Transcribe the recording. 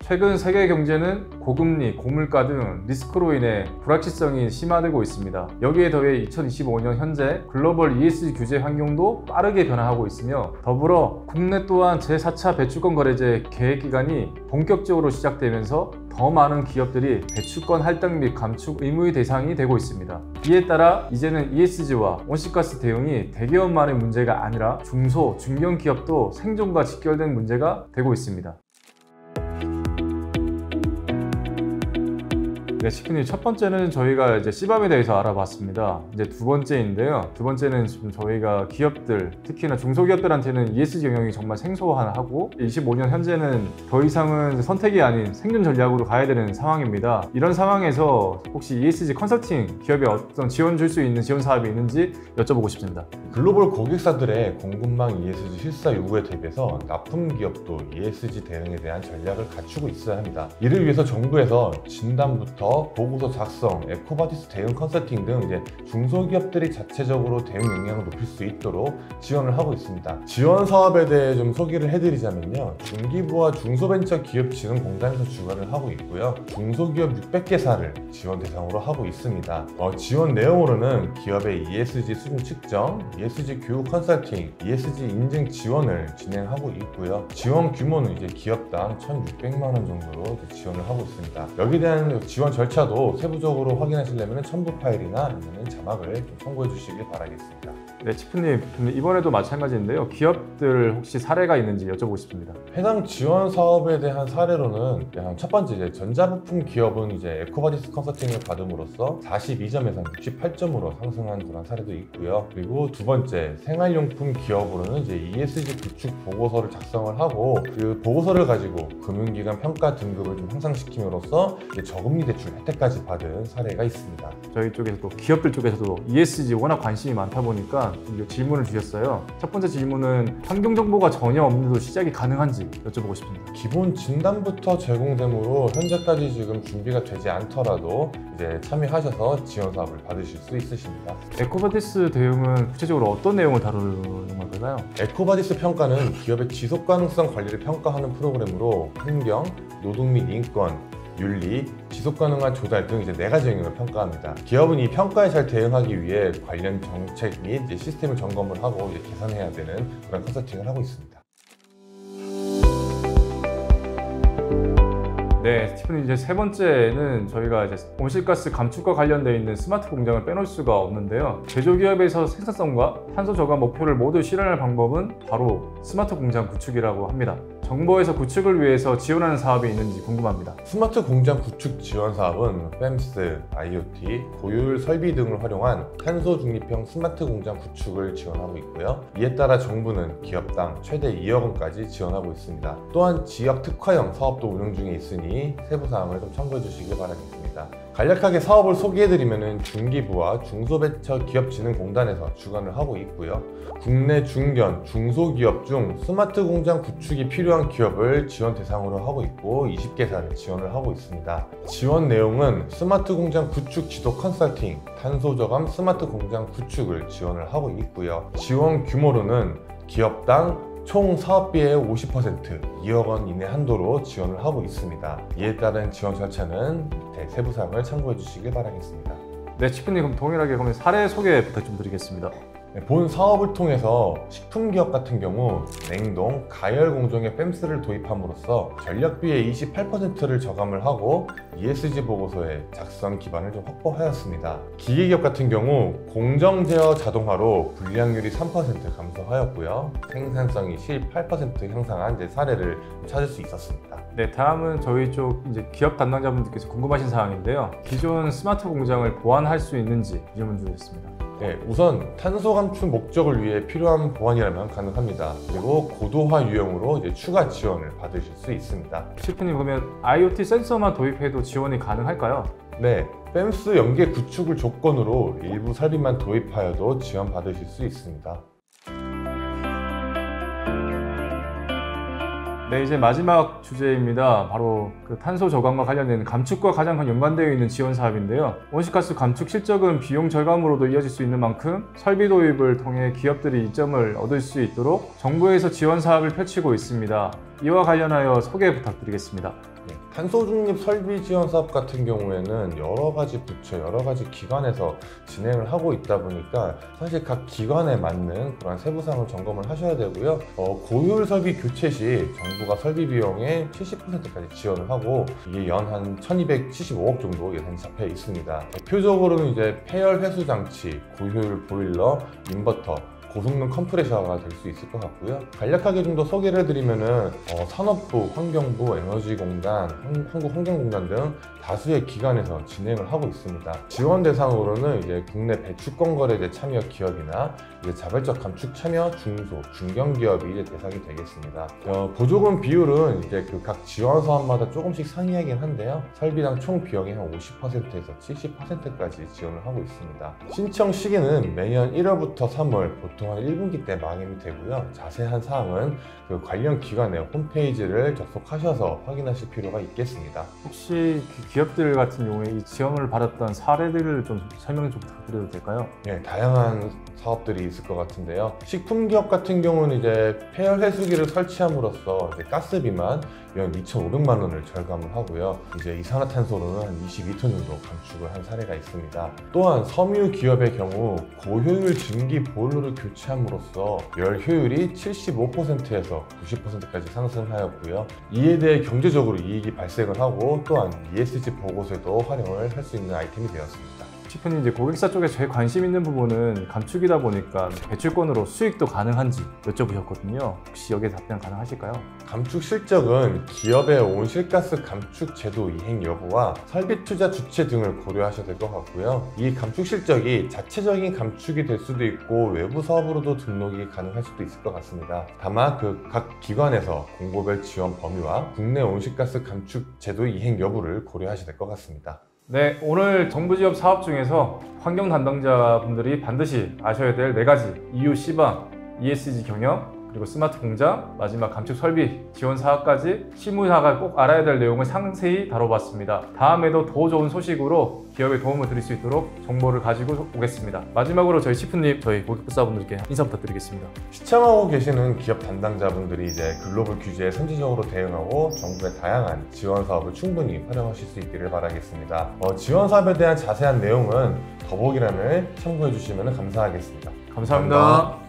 최근 세계 경제는 고금리, 고물가 등 리스크로 인해 불확실성이 심화되고 있습니다. 여기에 더해 2025년 현재 글로벌 ESG 규제 환경도 빠르게 변화하고 있으며 더불어 국내 또한 제4차 배출권 거래제 계획 기간이 본격적으로 시작되면서 더 많은 기업들이 배출권 할당 및 감축 의무의 대상이 되고 있습니다. 이에 따라 이제는 ESG와 온실가스 대응이 대기업만의 문제가 아니라 중소, 중견 기업도 생존과 직결된 문제가 되고 있습니다. 네, 시프님, 첫 번째는 저희가 이제 CBAM에 대해서 알아봤습니다. 이제 두 번째인데요. 두 번째는 지금 저희가 기업들, 특히나 중소기업들한테는 ESG 영역이 정말 생소하고 25년 현재는 더 이상은 선택이 아닌 생존 전략으로 가야 되는 상황입니다. 이런 상황에서 혹시 ESG 컨설팅 기업에 어떤 지원 줄 수 있는 지원 사업이 있는지 여쭤보고 싶습니다. 글로벌 고객사들의 공급망 ESG 실사 요구에 대비해서 납품 기업도 ESG 대응에 대한 전략을 갖추고 있어야 합니다. 이를 위해서 정부에서 진단부터 보고서 작성, 에코바디스 대응 컨설팅 등 이제 중소기업들이 자체적으로 대응 역량을 높일 수 있도록 지원을 하고 있습니다. 지원 사업에 대해 좀 소개를 해드리자면요. 중기부와 중소벤처기업진흥공단에서 주관을 하고 있고요. 중소기업 600개사를 지원 대상으로 하고 있습니다. 지원 내용으로는 기업의 ESG 수준 측정, ESG 교육 컨설팅, ESG 인증 지원을 진행하고 있고요. 지원 규모는 이제 기업당 1,600만 원 정도로 지원을 하고 있습니다. 여기에 대한 지원 절차도 세부적으로 확인하시려면 첨부 파일이나 아니면 자막을 좀 참고해 주시길 바라겠습니다. 네, 치프님, 이번에도 마찬가지인데요. 기업들 혹시 사례가 있는지 여쭤보고 싶습니다. 해당 지원 사업에 대한 사례로는 첫 번째 이제 전자부품 기업은 이제 에코바디스 컨설팅을 받음으로써 42점에서 68점으로 상승한 그런 사례도 있고요. 그리고 두 번째 생활용품 기업으로는 이제 ESG 구축 보고서를 작성을 하고 그 보고서를 가지고 금융기관 평가 등급을 좀 향상시킴으로써 이제 저금리 대출 혜택까지 받은 사례가 있습니다. 저희 쪽에서도 기업들 쪽에서도 ESG 워낙 관심이 많다 보니까 질문을 주셨어요. 첫 번째 질문은 환경 정보가 전혀 없는데도 시작이 가능한지 여쭤보고 싶습니다. 기본 진단부터 제공되므로 현재까지 지금 준비가 되지 않더라도 이제 참여하셔서 지원 사업을 받으실 수 있으십니다. 에코바디스 대응은 구체적으로 어떤 내용을 다루는 걸까요? 에코바디스 평가는 기업의 지속 가능성 관리를 평가하는 프로그램으로 환경, 노동 및 인권, 윤리, 지속가능한 조달 등 이제 4가지 영역을 평가합니다. 기업은 이 평가에 잘 대응하기 위해 관련 정책 및 이제 시스템을 점검을 하고 이제 개선해야 되는 그런 컨설팅을 하고 있습니다. 네, 스티븐, 이제 세 번째는 저희가 이제 온실가스 감축과 관련되어 있는 스마트 공장을 빼놓을 수가 없는데요. 제조기업에서 생산성과 탄소 저감 목표를 모두 실현할 방법은 바로 스마트 공장 구축이라고 합니다. 정부에서 구축을 위해서 지원하는 사업이 있는지 궁금합니다. 스마트 공장 구축 지원 사업은 PEMS, IoT, 고효율 설비 등을 활용한 탄소 중립형 스마트 공장 구축을 지원하고 있고요. 이에 따라 정부는 기업당 최대 2억 원까지 지원하고 있습니다. 또한 지역 특화형 사업도 운영 중에 있으니 세부 사항을 좀 참고해 주시길 바라겠습니다. 간략하게 사업을 소개해드리면 중기부와 중소벤처기업진흥공단에서 주관을 하고 있고요. 국내 중견, 중소기업 중 스마트 공장 구축이 필요한 기업을 지원 대상으로 하고 있고 20개사를 지원을 하고 있습니다. 지원 내용은 스마트 공장 구축 지도 컨설팅, 탄소 저감 스마트 공장 구축을 지원을 하고 있고요. 지원 규모로는 기업당 총 사업비의 50%, 2억 원 이내 한도로 지원을 하고 있습니다. 이에 따른 지원 절차는 밑에 세부 사항을 참고해 주시길 바라겠습니다. 네, 치프님, 그럼 동일하게 그러면 사례 소개 부탁 좀 드리겠습니다. 본 사업을 통해서 식품기업 같은 경우 냉동, 가열 공정에 PEMS를 도입함으로써 전력비의 28%를 저감을 하고 ESG 보고서의 작성 기반을 좀 확보하였습니다. 기계기업 같은 경우 공정 제어 자동화로 불량률이 3% 감소하였고요. 생산성이 18% 향상한 사례를 찾을 수 있었습니다. 네, 다음은 저희 쪽 이제 기업 담당자분들께서 궁금하신 사항인데요. 기존 스마트 공장을 보완할 수 있는지 질문 주셨습니다. 네, 우선 탄소 감축 목적을 위해 필요한 보완이라면 가능합니다. 그리고 고도화 유형으로 이제 추가 지원을 받으실 수 있습니다. 셰프님, 그러면 IoT 센서만 도입해도 지원이 가능할까요? 네, PEMS 연계 구축을 조건으로 일부 설비만 도입하여도 지원 받으실 수 있습니다. 네, 이제 마지막 주제입니다. 바로 그 탄소 저감과 관련된 감축과 가장 연관되어 있는 지원 사업인데요. 온실가스 감축 실적은 비용 절감으로도 이어질 수 있는 만큼 설비 도입을 통해 기업들이 이점을 얻을 수 있도록 정부에서 지원 사업을 펼치고 있습니다. 이와 관련하여 소개 부탁드리겠습니다. 탄소 중립 설비 지원 사업 같은 경우에는 여러 가지 부처, 여러 가지 기관에서 진행을 하고 있다 보니까 사실 각 기관에 맞는 그런 세부사항을 점검을 하셔야 되고요. 고효율 설비 교체 시 정부가 설비 비용의 70%까지 지원을 하고 이게 연 한 1275억 정도 예산이 잡혀 있습니다. 대표적으로는 이제 폐열 회수 장치, 고효율 보일러, 인버터, 고성능 컴프레셔가 될 수 있을 것 같고요. 간략하게 좀 더 소개를 드리면은 산업부, 환경부, 에너지공단, 한국환경공단 등 다수의 기관에서 진행을 하고 있습니다. 지원 대상으로는 이제 국내 배출권 거래제 참여 기업이나 이제 자발적 감축 참여 중소, 중견 기업이 이제 대상이 되겠습니다. 보조금 비율은 이제 그 각 지원 사업마다 조금씩 상이하긴 한데요. 설비당 총 비용의 한 50%에서 70%까지 지원을 하고 있습니다. 신청 시기는 매년 1월부터 3월, 보통 한 1분기 때 마감이 되고요. 자세한 사항은 그 관련 기관의 홈페이지를 접속하셔서 확인하실 필요가 있겠습니다. 혹시 기업들 같은 경우에 이 지원을 받았던 사례들을 좀 설명 좀 부탁드려도 될까요? 네, 다양한 사업들이 있을 것 같은데요. 식품기업 같은 경우는 이제 폐열 해수기를 설치함으로써 이제 가스비만 연 2,500만 원을 절감을 하고요. 이제 이산화탄소로는 한 22톤 정도 감축을 한 사례가 있습니다. 또한 섬유 기업의 경우 고효율 증기 보일러를 교체함으로써 열 효율이 75%에서 90%까지 상승하였고요. 이에 대해 경제적으로 이익이 발생을 하고 또한 ESG 보고서에도 활용을 할 수 있는 아이템이 되었습니다. 셰프님, 이제 고객사 쪽에 제일 관심 있는 부분은 감축이다 보니까 배출권으로 수익도 가능한지 여쭤보셨거든요. 혹시 여기에 답변 가능하실까요? 감축 실적은 기업의 온실가스 감축 제도 이행 여부와 설비 투자 주체 등을 고려하셔야 될 것 같고요. 이 감축 실적이 자체적인 감축이 될 수도 있고 외부 사업으로도 등록이 가능할 수도 있을 것 같습니다. 다만 그 각 기관에서 공고별 지원 범위와 국내 온실가스 감축 제도 이행 여부를 고려하셔야 될 것 같습니다. 네, 오늘 정부 지원 사업 중에서 환경 담당자분들이 반드시 아셔야 될 4가지 EU CBAM, ESG 경영, 그리고 스마트 공장, 마지막 감축 설비 지원 사업까지 실무자가 꼭 알아야 될 내용을 상세히 다뤄봤습니다. 다음에도 더 좋은 소식으로 기업에 도움을 드릴 수 있도록 정보를 가지고 오겠습니다. 마지막으로 저희 셰프님, 저희 고객사분들께 인사 부탁드리겠습니다. 시청하고 계시는 기업 담당자분들이 이제 글로벌 규제에 선제적으로 대응하고 정부의 다양한 지원 사업을 충분히 활용하실 수 있기를 바라겠습니다. 지원 사업에 대한 자세한 내용은 더보기란을 참고해 주시면 감사하겠습니다. 감사합니다.